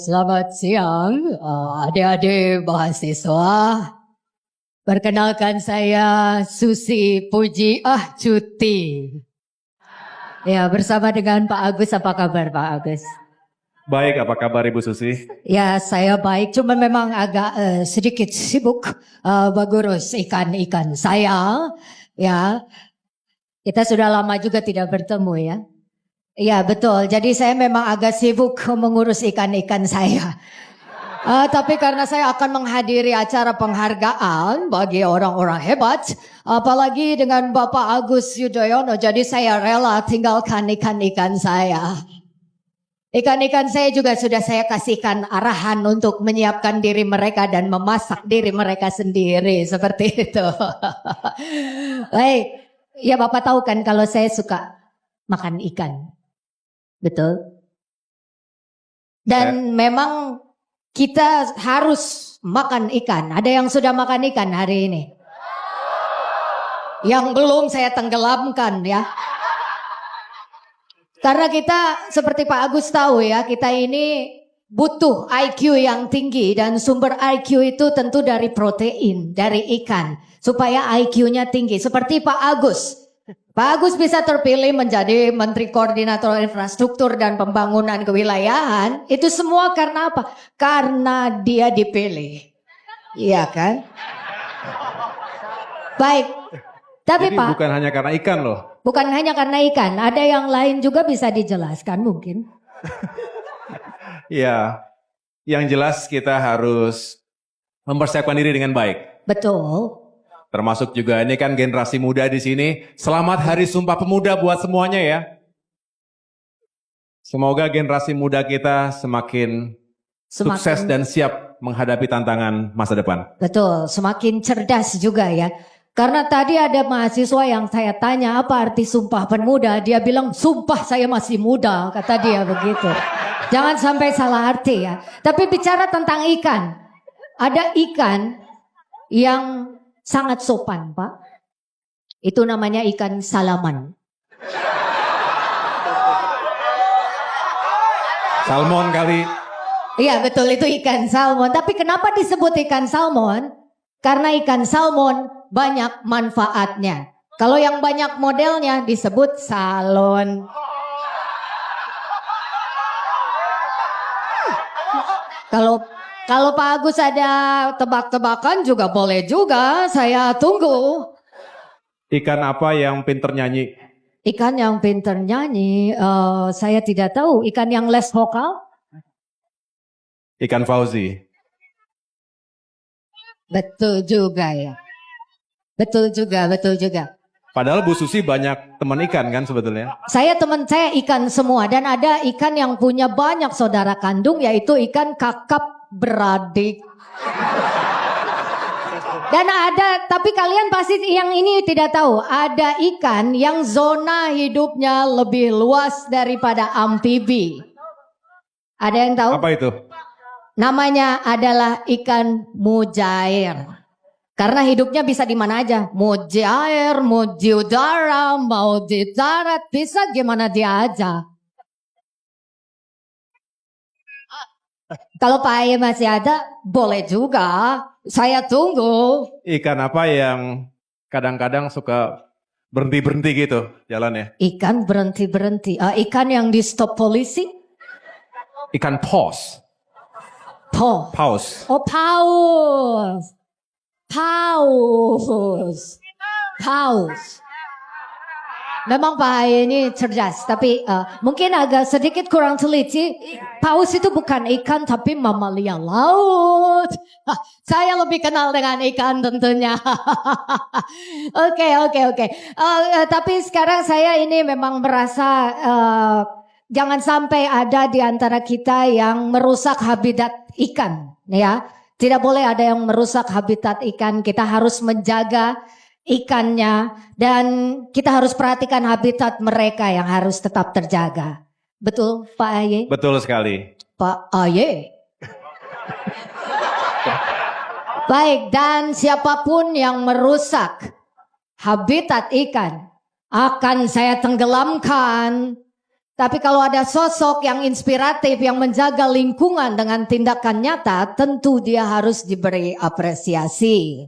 Selamat siang, adik-adik mahasiswa. Perkenalkan saya Susi Puji Cuti. Ya, bersama dengan Pak Agus. Apa kabar Pak Agus? Baik, apa kabar Ibu Susi? Ya, saya baik. Cuma memang agak sedikit sibuk mengurus ikan-ikan saya. Ya, kita sudah lama juga tidak bertemu ya. Ya betul, jadi saya memang agak sibuk mengurus ikan-ikan saya. Tapi karena saya akan menghadiri acara penghargaan bagi orang-orang hebat, apalagi dengan Bapak Agus Yudhoyono, jadi saya rela tinggalkan ikan-ikan saya. Ikan-ikan saya juga sudah saya kasihkan arahan untuk menyiapkan diri mereka dan memasak diri mereka sendiri, seperti itu. Baik, ya Bapak tahu kan kalau saya suka makan ikan. Betul. Dan memang kita harus makan ikan. Ada yang sudah makan ikan hari ini? Yang belum saya tenggelamkan ya. Karena kita seperti Pak Agus tahu ya, kita ini butuh IQ yang tinggi dan sumber IQ itu tentu dari protein, dari ikan. Supaya IQ-nya tinggi. Seperti Pak Agus. Pak Agus bisa terpilih menjadi Menteri Koordinator Infrastruktur dan Pembangunan Kewilayahan. Itu semua karena apa? Karena dia dipilih. Iya kan? Baik. Tapi Jadi Pak, bukan hanya karena ikan loh. bukan hanya karena ikan. Ada yang lain juga bisa dijelaskan mungkin. Ya, yang jelas kita harus mempersiapkan diri dengan baik. Betul. Termasuk juga ini kan generasi muda di sini. Selamat Hari Sumpah Pemuda buat semuanya ya. Semoga generasi muda kita semakin sukses dan siap menghadapi tantangan masa depan. Betul, semakin cerdas juga ya. Karena tadi ada mahasiswa yang saya tanya apa arti Sumpah Pemuda. Dia bilang sumpah saya masih muda, kata dia begitu. Jangan sampai salah arti ya. Tapi bicara tentang ikan. Ada ikan yang sangat sopan Pak. Itu namanya ikan salaman. Salmon kali. Iya betul, itu ikan salmon. Tapi kenapa disebut ikan salmon? Karena ikan salmon banyak manfaatnya. Kalau yang banyak modelnya disebut salon. Kalau Pak Agus ada tebak-tebakan juga boleh juga, saya tunggu. Ikan apa yang pinter nyanyi? Ikan yang pinter nyanyi, saya tidak tahu. Ikan yang les vokal? Ikan Fauzi. Betul juga ya. Betul juga, betul juga. Padahal Bu Susi banyak teman ikan kan sebetulnya. Teman saya ikan semua dan ada ikan yang punya banyak saudara kandung yaitu ikan kakap beradik. Dan ada, tapi kalian pasti yang ini tidak tahu, ada ikan yang zona hidupnya lebih luas daripada amfibi. Ada yang tahu? Apa itu? Namanya adalah ikan mujair. Karena hidupnya bisa di mana aja. Mau di air, mau di udara, mau di darat, bisa gimana dia aja. Kalau Pak Aye masih ada, boleh juga. Saya tunggu. Ikan apa yang kadang-kadang suka berhenti-berhenti gitu jalannya? Ikan berhenti-berhenti. Ikan yang di stop polisi? Ikan paus. Paus. Oh, paus. Paus. Memang Pak Aye ini cerdas, tapi mungkin agak sedikit kurang teliti. Paus itu bukan ikan, tapi mamalia laut. Saya lebih kenal dengan ikan tentunya. Oke. Tapi sekarang saya ini memang merasa jangan sampai ada di antara kita yang merusak habitat ikan, ya. Tidak boleh ada yang merusak habitat ikan. Kita harus menjaga ikannya dan kita harus perhatikan habitat mereka yang harus tetap terjaga. Betul Pak Aye? Betul sekali. Pak Aye. Baik, dan siapapun yang merusak habitat ikan akan saya tenggelamkan Tapi kalau ada sosok yang inspiratif yang menjaga lingkungan dengan tindakan nyata, tentu dia harus diberi apresiasi.